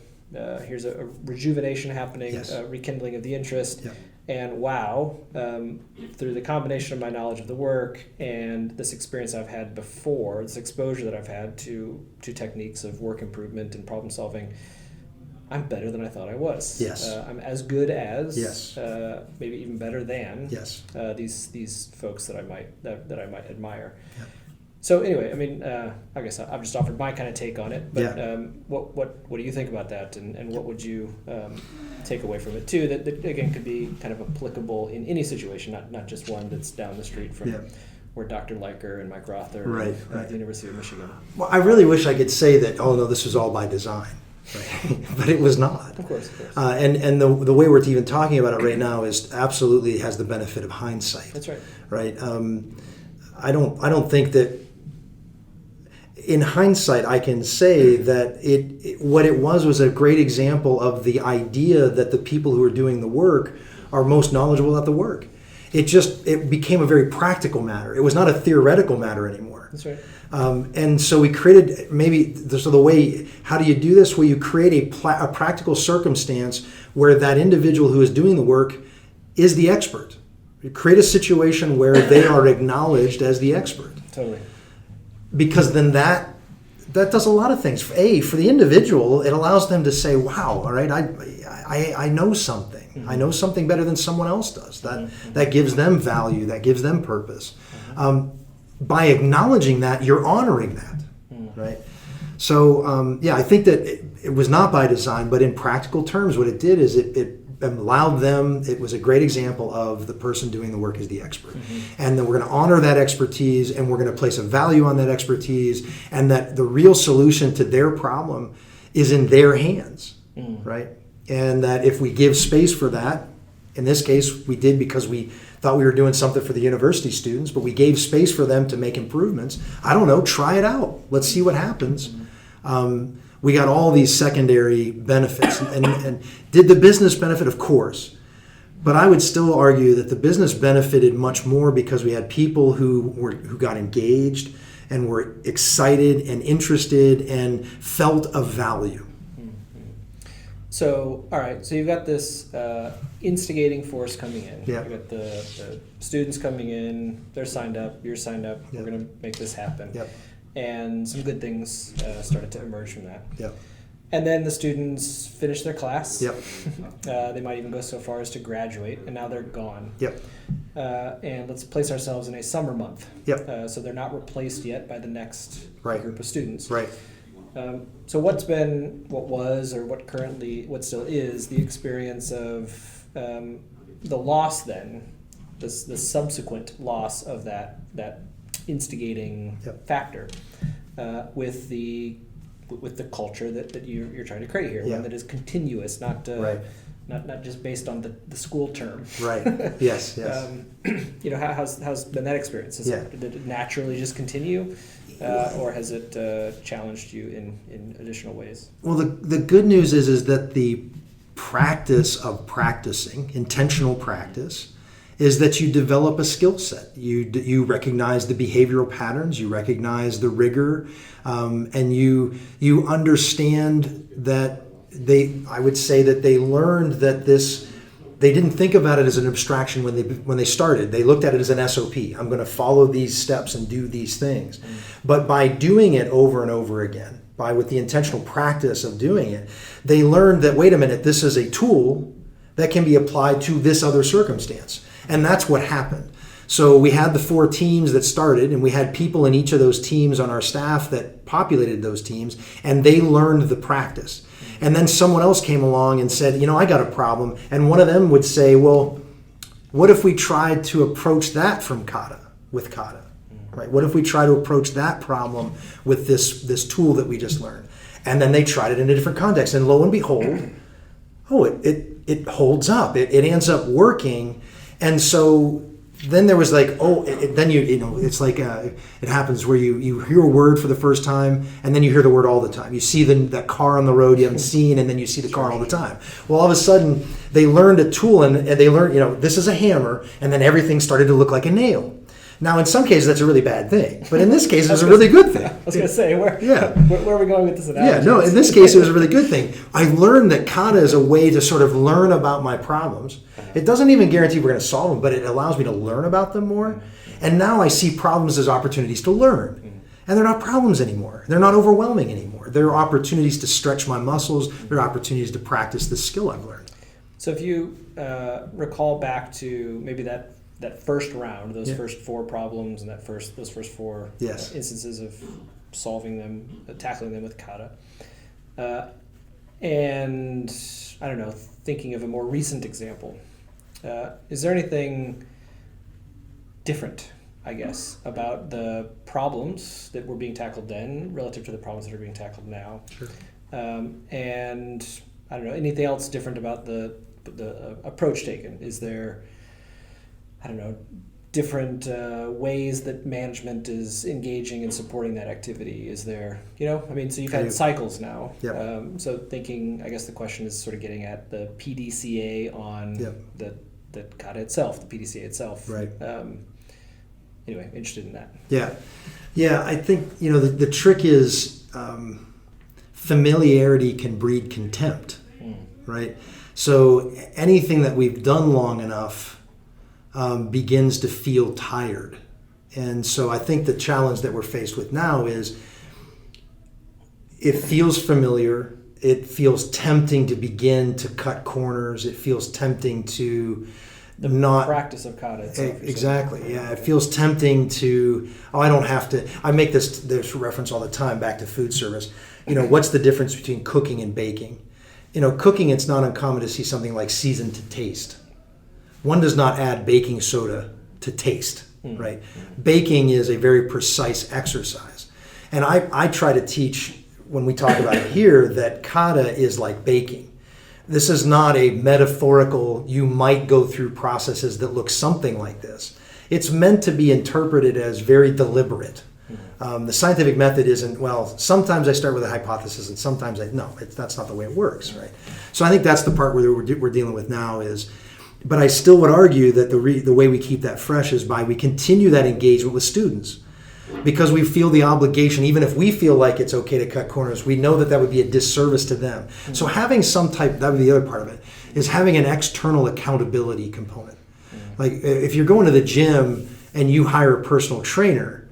rejuvenation happening, a rekindling of the interest. And wow, through the combination of my knowledge of the work and this experience I've had before, this exposure that I've had to techniques of work improvement and problem solving, I'm better than I thought I was. I'm as good as, maybe even better than these folks that I might admire. So anyway, I mean, I guess I've just offered my kind of take on it. But what do you think about that, and what would you take away from it too? That again could be kind of applicable in any situation, not just one that's down the street from where Dr. Leiker and Mike Rother at the University of Michigan. Well, I really wish I could say that. Oh no, this was all by design. But it was not. Of course. And the way we're even talking about it right now is absolutely has the benefit of hindsight. That's right. Right. I don't think that. In hindsight, I can say that what it was a great example of the idea that the people who are doing the work are most knowledgeable about the work. It became a very practical matter. It was not a theoretical matter anymore. That's right. And so we created how do you do this? Well, you create a practical circumstance where that individual who is doing the work is the expert. You create a situation where they are acknowledged as the expert. Totally. Because then that does a lot of things. For the individual, it allows them to say, wow, all right, I know something. I know something better than someone else does. That gives them value. That gives them purpose. By acknowledging that, you're honoring that, right? So, I think that it was not by design, but in practical terms, what it did is it allowed them, it was a great example of the person doing the work is the expert. And then we're going to honor that expertise, and we're going to place a value on that expertise, and that the real solution to their problem is in their hands, right? And that if we give space for that, in this case, we did because we thought we were doing something for the university students, but we gave space for them to make improvements. I don't know, try it out. Let's see what happens. We got all these secondary benefits. And did the business benefit? Of course. But I would still argue that the business benefited much more because we had people who got engaged and were excited and interested and felt of value. So, all right, so you've got this instigating force coming in. Yeah. You've got the students coming in, they're signed up, you're signed up, we're going to make this happen. Yep. and some good things started to emerge from that. Yep. And then the students finish their class. Yep. They might even go so far as to graduate, and now they're gone. Yep. And let's place ourselves in a summer month. Yep. So they're not replaced yet by the next Right. group of students. Right. So what still is the experience of the loss then, the subsequent loss of that instigating Yep. factor with the culture that you're trying to create here, Yeah. one that is continuous, not Right. not just based on the school term. Right. Yes. Yes. How's been that experience? Did it naturally just continue, or has it challenged you in additional ways? Well, the good news is that the practice of practicing, intentional practice, is that you develop a skill set. You recognize the behavioral patterns, you recognize the rigor, and you understand that I would say that they learned that they didn't think about it as an abstraction when they started. They looked at it as an SOP. I'm going to follow these steps and do these things. But by doing it over and over again, with the intentional practice of doing it, they learned that, wait a minute, this is a tool that can be applied to this other circumstance. And that's what happened. So we had the 4 teams that started, and we had people in each of those teams on our staff that populated those teams, and they learned the practice. And then someone else came along and said, I got a problem. And one of them would say, well, what if we tried to approach that with kata? Right? What if we try to approach that problem with this tool that we just learned? And then they tried it in a different context. And lo and behold, it holds up. It ends up working. And so then there was like, it's like it happens where you hear a word for the first time, and then you hear the word all the time. You see that car on the road you haven't seen, and then you see the car all the time. Well, all of a sudden, they learned a tool, and they learned, this is a hammer, and then everything started to look like a nail. Now, in some cases, that's a really bad thing, but in this case, it was a really good thing. I was going to say, where are we going with this analogy? Yeah, no, in this case, it was a really good thing. I learned that kata is a way to sort of learn about my problems. It doesn't even guarantee we're going to solve them, but it allows me to learn about them more. And now I see problems as opportunities to learn. And they're not problems anymore. They're not overwhelming anymore. They're opportunities to stretch my muscles. They're opportunities to practice the skill I've learned. So if you recall back to maybe that first round, those first 4 problems and those first 4 instances of solving them, tackling them with kata, and I don't know, thinking of a more recent example, is there anything different, I guess, about the problems that were being tackled then relative to the problems that are being tackled now? Sure. And I don't know, anything else different about the approach taken? Is there, I don't know, different ways that management is engaging and supporting that activity? Is there, so you've had cycles now. Yep. So thinking, I guess the question is sort of getting at the PDCA on the kata itself, the PDCA itself. Right. Anyway, interested in that. Yeah. Yeah, I think, the trick is familiarity can breed contempt, right? So anything that we've done long enough begins to feel tired. And so I think the challenge that we're faced with now is it feels familiar. It feels tempting to begin to cut corners. It feels tempting to not practice of kata itself. Exactly. Yeah, it feels tempting to. I don't have to. I make this reference all the time back to food service. What's the difference between cooking and baking? Cooking, it's not uncommon to see something like seasoned to taste. One does not add baking soda to taste, right? Baking is a very precise exercise. And I try to teach, when we talk about it here, that kata is like baking. This is not a metaphorical, you might go through processes that look something like this. It's meant to be interpreted as very deliberate. The scientific method isn't, sometimes I start with a hypothesis and sometimes that's not the way it works, right? So I think that's the part where we're dealing with now is, but I still would argue that the way we keep that fresh is by we continue that engagement with students. Because we feel the obligation, even if we feel like it's okay to cut corners, we know that would be a disservice to them. So having some type, that would be the other part of it, is having an external accountability component. Like if you're going to the gym and you hire a personal trainer,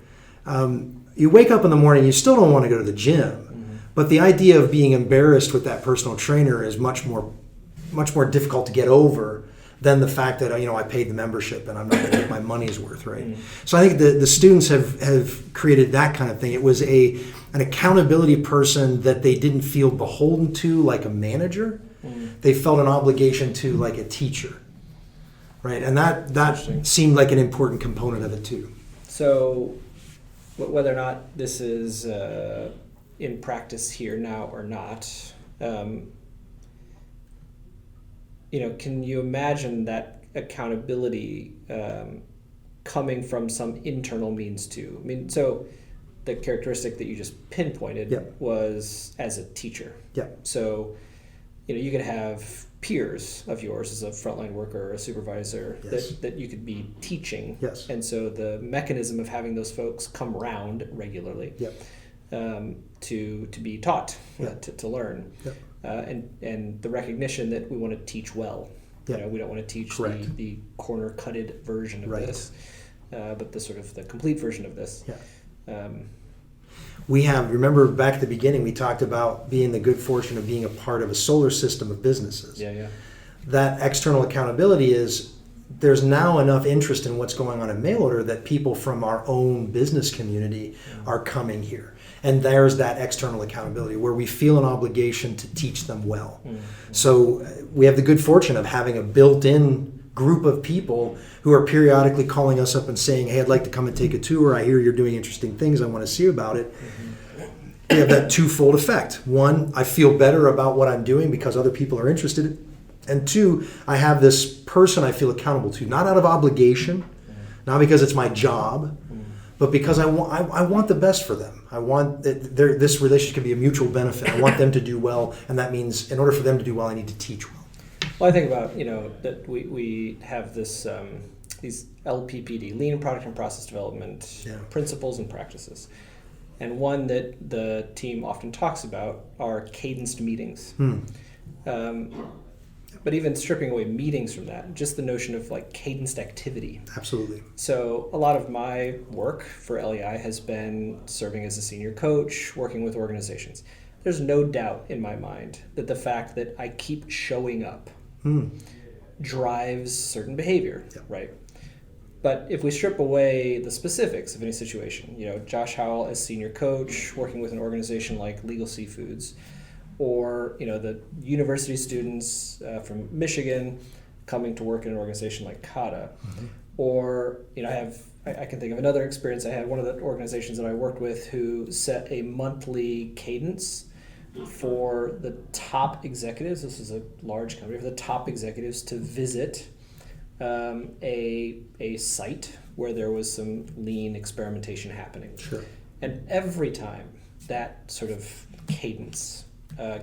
you wake up in the morning, you still don't want to go to the gym, but the idea of being embarrassed with that personal trainer is much more difficult to get over than the fact that I paid the membership and I'm not going to get my money's worth, right? So I think the students have created that kind of thing. It was an accountability person that they didn't feel beholden to like a manager. They felt an obligation to like a teacher, right? And that seemed like an important component of it too. So whether or not this is in practice here now or not, can you imagine that accountability coming from some internal means too? I mean, so the characteristic that you just pinpointed was as a teacher. Yeah. So, you could have peers of yours as a frontline worker or a supervisor that you could be teaching. Yes. And so the mechanism of having those folks come around regularly to be taught, to learn. Yep. And the recognition that we want to teach well. We don't want to teach the corner-cutted version of this, but the sort of the complete version of this. Yeah. Remember back at the beginning, we talked about being the good fortune of being a part of a solar system of businesses. Yeah. That external accountability is there's now enough interest in what's going on in mail order that people from our own business community are coming here. And there's that external accountability where we feel an obligation to teach them well. So we have the good fortune of having a built-in group of people who are periodically calling us up and saying, hey, I'd like to come and take a tour. I hear you're doing interesting things. I want to see about it. We have that twofold effect. One, I feel better about what I'm doing because other people are interested. And two, I have this person I feel accountable to, not out of obligation, not because it's my job, but because I want the best for them. I want this relationship can be a mutual benefit. I want them to do well, and that means in order for them to do well, I need to teach well. Well, I think about that we have this these LPPD, lean product and process development principles and practices, and one that the team often talks about are cadenced meetings. But even stripping away meetings from that, just the notion of like cadenced activity. Absolutely. So a lot of my work for LEI has been serving as a senior coach, working with organizations. There's no doubt in my mind that the fact that I keep showing up drives certain behavior, right? But if we strip away the specifics of any situation, Josh Howell as senior coach, working with an organization like Legal Seafoods, or the university students from Michigan coming to work in an organization like CADA, or I can think of another experience I had. One of the organizations that I worked with who set a monthly cadence for the top executives. This is a large company, for the top executives to visit a site where there was some lean experimentation happening. Sure. And every time that sort of cadence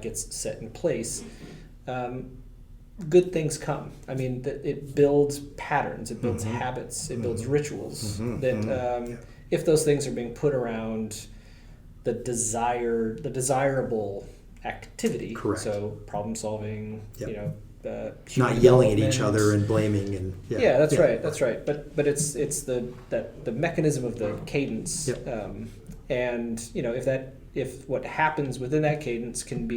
gets set in place, good things come. I mean, it builds patterns, it builds habits, it builds rituals that if those things are being put around the desirable activity, so problem solving, not yelling at each other and blaming and that's right. But it's the mechanism of the cadence, and if what happens within that cadence can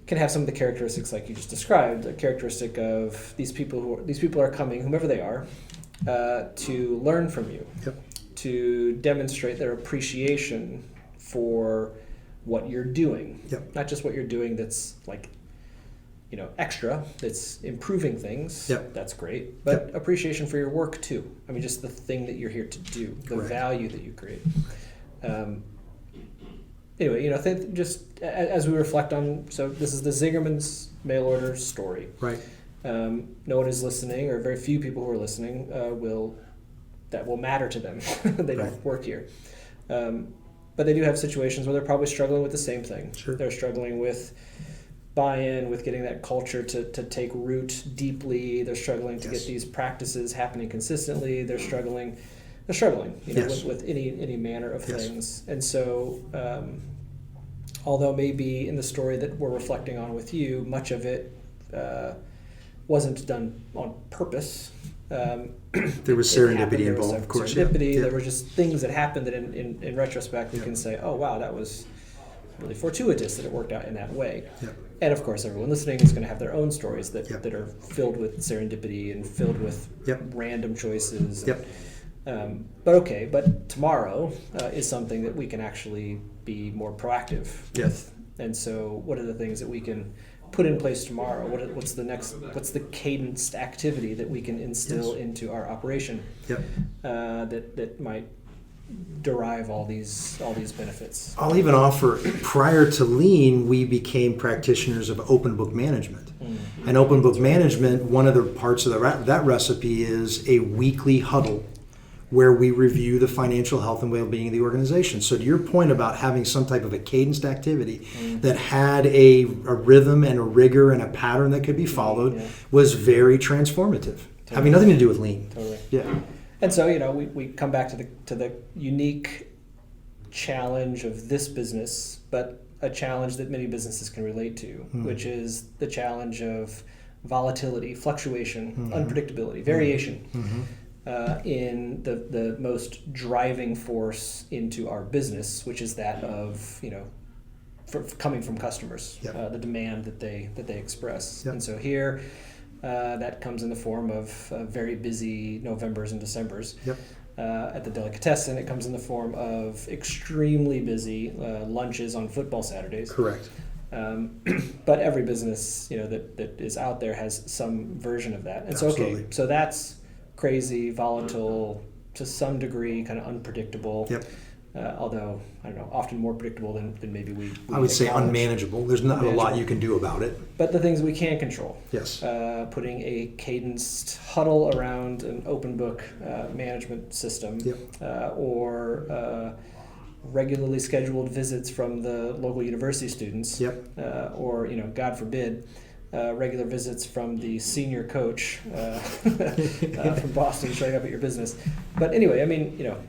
have some of the characteristics like you just described, a characteristic of these people are coming, whomever they are, to learn from you, to demonstrate their appreciation for what you're doing, not just what you're doing that's like extra, that's improving things, that's great, but appreciation for your work too. I mean, just the thing that you're here to do, the value that you create. Anyway, think just as we reflect on, so this is the Zingerman's mail order story. Right. No one is listening, or very few people who are listening will matter to them. They don't work here. But they do have situations where they're probably struggling with the same thing. Sure. They're struggling with buy-in, with getting that culture to take root deeply. They're struggling to get these practices happening consistently. They're struggling, with any manner of things. And so, although maybe in the story that we're reflecting on with you, much of it wasn't done on purpose, There was serendipity involved, of course. Serendipity. Yeah. There were just things that happened that in retrospect we can say, oh wow, that was really fortuitous that it worked out in that way. Yep. And of course, everyone listening is going to have their own stories that Yep. are filled with serendipity and filled with Yep. random choices. Yep. But tomorrow is something that we can actually be more proactive Yes. with. And so, what are the things that we can put in place tomorrow? What's the cadenced activity that we can instill into our operation? Yep. That might derive all these benefits. I'll even offer, prior to Lean, we became practitioners of open book management. Mm-hmm. And open book management, one of the parts of that recipe is a weekly huddle where we review the financial health and well-being of the organization. So to your point about having some type of a cadenced activity that had a rhythm and a rigor and a pattern that could be followed was very transformative. Totally. Having nothing to do with Lean. Totally. Yeah. And so, we come back to the unique challenge of this business, but a challenge that many businesses can relate to, which is the challenge of volatility, fluctuation, unpredictability, variation. In the most driving force into our business, which is that of coming from customers, the demand that they express. And so here, that comes in the form of very busy Novembers and Decembers. At the delicatessen, it comes in the form of extremely busy lunches on football Saturdays. Correct. But every business that is out there has some version of that. And Absolutely. so that's crazy, volatile, to some degree, kind of unpredictable. Although, I don't know, often more predictable than maybe we I would say acknowledge. unmanageable. There's not a lot you can do about it. But the things we can control. Yes. Putting a cadenced huddle around an open book management system, or regularly scheduled visits from the local university students, or God forbid, regular visits from the senior coach from Boston showing up at your business. But anyway,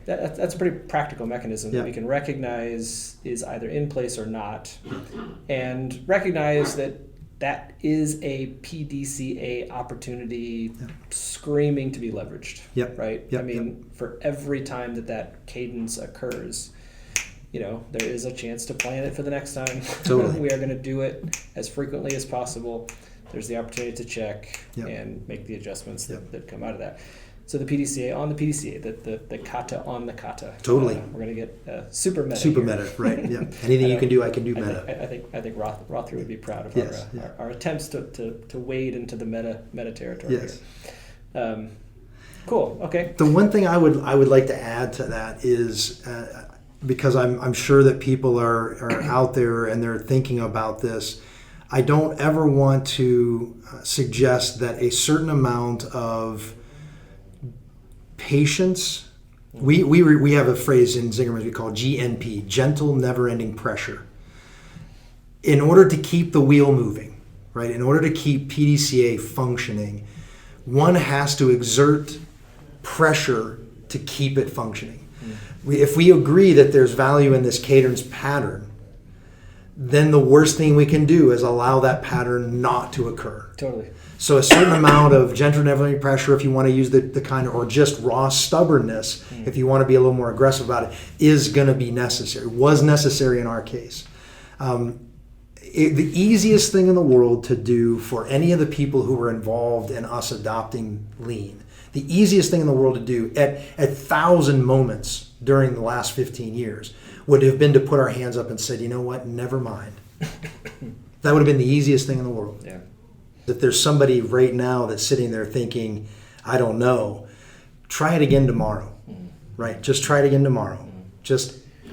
that's a pretty practical mechanism that we can recognize is either in place or not, and recognize that is a PDCA opportunity screaming to be leveraged. Right? For every time that cadence occurs, there is a chance to plan it for the next time. Totally. We are going to do it as frequently as possible. There's the opportunity to check and make the adjustments that come out of that. So the PDCA on the PDCA, the kata on the kata. Totally. We're going to get super meta. Super here. meta, right? Yeah. Anything you can do, I can do meta. I think Rothru would be proud of our attempts to wade into the meta territory. Yes. Here. Cool. Okay. The one thing I would like to add to that is, because I'm sure that people are out there and they're thinking about this, I don't ever want to suggest that a certain amount of patience, we have a phrase in Zingerman we call GNP, gentle never-ending pressure. In order to keep the wheel moving, right? In order to keep PDCA functioning, one has to exert pressure to keep it functioning. If we agree that there's value in this cadence pattern, then the worst thing we can do is allow that pattern not to occur. Totally. So a certain amount of gentle never-ending pressure, if you want to use the kind of, or just raw stubbornness, if you want to be a little more aggressive about it, is going to be necessary, was necessary in our case. The easiest thing in the world to do for any of the people who were involved in us adopting Lean, the easiest thing in the world to do at 1,000 moments during the last 15 years would have been to put our hands up and said, you know what, never mind. That would have been the easiest thing in the world. Yeah. If there's somebody right now that's sitting there thinking, I don't know, try it again tomorrow, right? Just try it again tomorrow.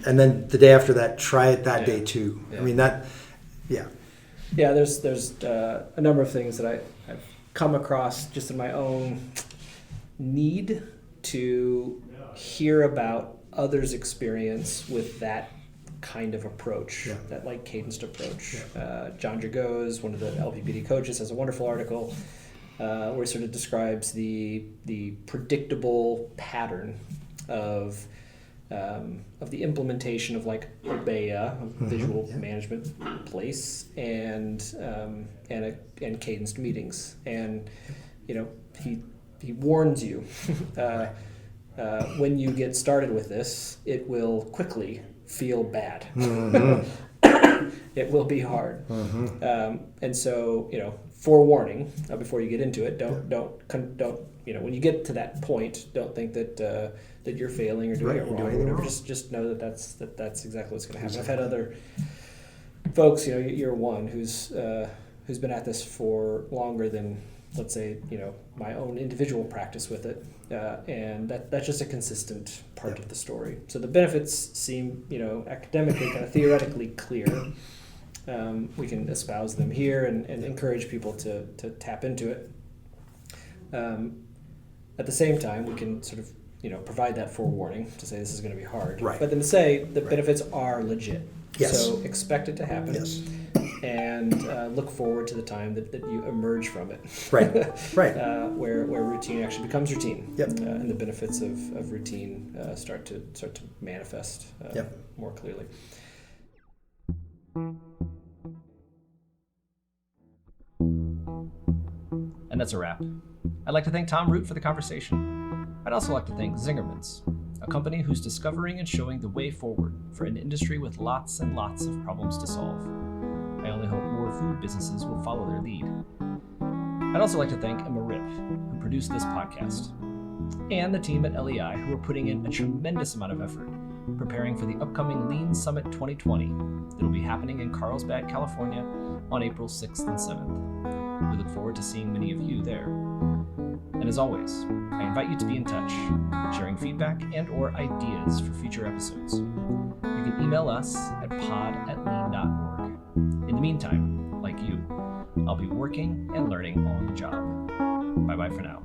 And then the day after that, try it that day too. Yeah. Yeah, there's a number of things that I've come across just in my own need to hear about others' experience with that kind of approach, that cadenced approach. John Jagoz, one of the LPPD coaches, has a wonderful article where he sort of describes the predictable pattern of the implementation of Obeya, visual management place, and cadenced meetings. And he he warns you. When you get started with this, it will quickly feel bad. It will be hard. And so, forewarning before you get into it. Don't when you get to that point, don't think that you're failing or doing it wrong. Or whatever. Just know that that's exactly what's going to happen. Exactly. I've had other folks, you're one who's been at this for longer than, let's say, my own individual practice with it, and that's just a consistent part of the story. So the benefits seem, academically, kind of theoretically clear. We can espouse them here and encourage people to tap into it. At the same time, we can sort of, provide that forewarning to say this is going to be hard. Right. But then to say the benefits are legit. Yes. So expect it to happen. Yes. And look forward to the time that you emerge from it. Right. Where routine actually becomes routine. Yep. And the benefits of routine start to manifest more clearly. And that's a wrap. I'd like to thank Tom Root for the conversation. I'd also like to thank Zingerman's, a company who's discovering and showing the way forward for an industry with lots and lots of problems to solve. I only hope more food businesses will follow their lead. I'd also like to thank Emma Ripp, who produced this podcast, and the team at LEI, who are putting in a tremendous amount of effort preparing for the upcoming Lean Summit 2020 that will be happening in Carlsbad, California on April 6th and 7th. We look forward to seeing many of you there. And as always, I invite you to be in touch, sharing feedback and or ideas for future episodes. You can email us at pod@lean.org. In the meantime, like you, I'll be working and learning on the job. Bye-bye for now.